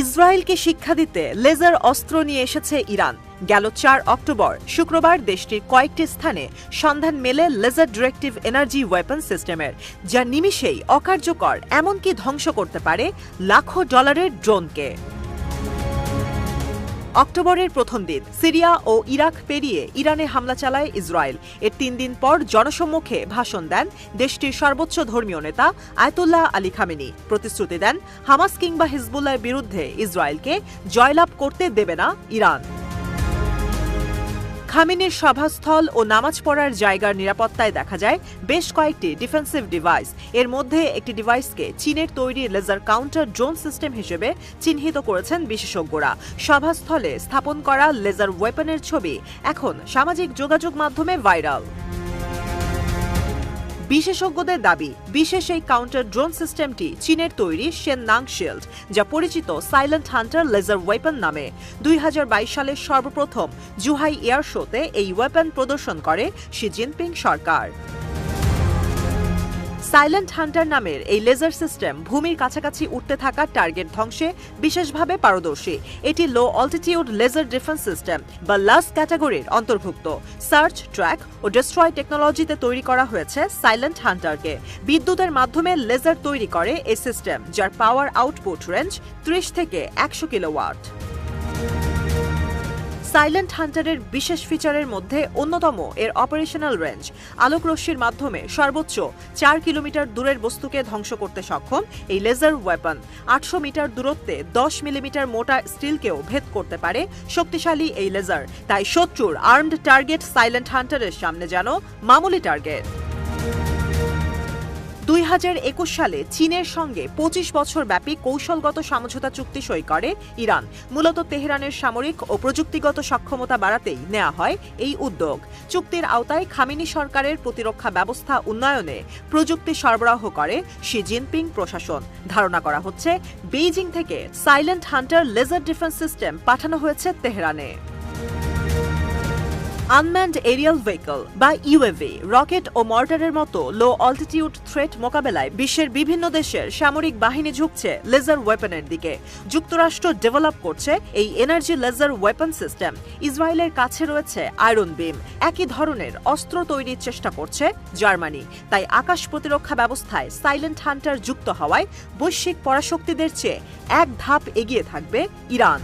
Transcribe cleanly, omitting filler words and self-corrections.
ইসরায়েলকে শিক্ষা দিতে লেজার অস্ত্র নিয়ে এসেছে ইরান। গেল ৪ অক্টোবর শুক্রবার দেশটির কয়েকটি স্থানে সন্ধান মেলে লেজার ডিরেক্টিভ এনার্জি ওয়েপন সিস্টেমের, যা নিমিষেই অকার্যকর এমনকি ধ্বংস করতে পারে লাখো ডলারের ড্রোনকে। অক্টোবরের প্রথম দিন সিরিয়া ও ইরাক পেরিয়ে ইরানে হামলা চালায় ইসরায়েল। এর ৩ দিন পর জনসম্মুখে ভাষণ দেন দেশটির সর্বোচ্চ ধর্মীয় নেতা আয়াতুল্লাহ আলী খামেনি। প্রতিশ্রুতি দেন হামাস কিংবা হিজবুল্লাহর বিরুদ্ধে ইসরায়েলকে জয়লাভ করতে দেবে না ইরান। খামেনির সভাস্থল ও নামাজ পড়ার জায়গার নিরাপত্তায় দেখা যায় বেশ কয়েকটি ডিফেন্সিভ ডিভাইস। এর মধ্যে একটি ডিভাইসকে চীনের তৈরি লেজার কাউন্টার ড্রোন সিস্টেম হিসেবে চিহ্নিত করেছেন বিশেষজ্ঞরা। সভাস্থলে স্থাপন করা লেজার ওয়েপনের ছবি এখন সামাজিক যোগাযোগ মাধ্যমে ভাইরাল। বিশেষজ্ঞদের দাবি, বিশেষ এই কাউন্টার ড্রোন সিস্টেমটি চীনের তৈরি শেননাং শিল্ড, যা পরিচিত সাইলেন্ট হান্টার লেজার ওয়েপন নামে। ২০২২ সালের সর্বপ্রথম জুহাই এয়ার শোতে এই ওয়েপন প্রদর্শন করে শি জিনপিং সরকার। সাইলেন্ট হান্টার নামের এই লেজার সিস্টেম ভূমির কাছাকাছি উঠতে থাকা টার্গেট ধ্বংসে বিশেষভাবে পারদর্শী। এটি লো অল্টিটিউড লেজার ডিফেন্স সিস্টেম বা লাস ক্যাটাগরির অন্তর্ভুক্ত। সার্চ, ট্র্যাক ও ডিস্ট্রয় টেকনোলজিতে তৈরি করা হয়েছে সাইলেন্ট হান্টারকে। বিদ্যুতের মাধ্যমে লেজার তৈরি করে এই সিস্টেম, যার পাওয়ার আউটপুট রেঞ্জ ৩০ থেকে ১০০ কিলোওয়াট। সাইলেন্ট হান্টারের বিশেষ ফিচারের মধ্যে অন্যতম এর অপারেশনাল রেঞ্জ। আলোকরশ্মির মাধ্যমে সর্বোচ্চ ৪ কিলোমিটার দূরের বস্তুকে ধ্বংস করতে সক্ষম এই লেজার ওয়েপন ৮০০ মিটার দূরত্বে ১০ মিলিমিটার মোটা স্টিলকেও ভেদ করতে পারে শক্তিশালী এই লেজার। তাই শত্রুর আর্মড টার্গেট সাইলেন্ট হান্টারের সামনে যেন মামুলি টার্গেট। ২০২১ সালে চীনের সঙ্গে ২৫ বছর ব্যাপী কৌশলগত সমঝোতা চুক্তি সই করে ইরান। মূলত তেহরানের সামরিক ও প্রযুক্তিগত সক্ষমতা বাড়াতেই নেওয়া হয় এই উদ্যোগ। চুক্তির আওতায় খামেনি সরকারের প্রতিরক্ষা ব্যবস্থা উন্নয়নে প্রযুক্তি সরবরাহ করে শি জিনপিং প্রশাসন। ধারণা করা হচ্ছে বেইজিং থেকে silent hunter laser defence system পাঠানো হয়েছে তেহরানে। আনম্যান্ড এরিয়াল ভেহিকল বা ইউএভি, রকেট ও মর্টারের মতো লো অল্টিটিউড থ্রেট মোকাবেলায় বিশ্বের বিভিন্ন দেশের সামরিক বাহিনী ঝুঁকছে লেজার ওয়েপনের দিকে। যুক্তরাষ্ট্র ডেভেলপ করছে এই এনার্জি লেজার ওয়েপন সিস্টেম। ইসরায়েলের কাছে রয়েছে আয়রন বিম। একই ধরনের অস্ত্র তৈরির চেষ্টা করছে জার্মানি। তাই আকাশ প্রতিরক্ষা ব্যবস্থায় সাইলেন্ট হান্টার যুক্ত হওয়ায় বৈশ্বিক পরাশক্তিদের চেয়ে এক ধাপ এগিয়ে থাকবে ইরান।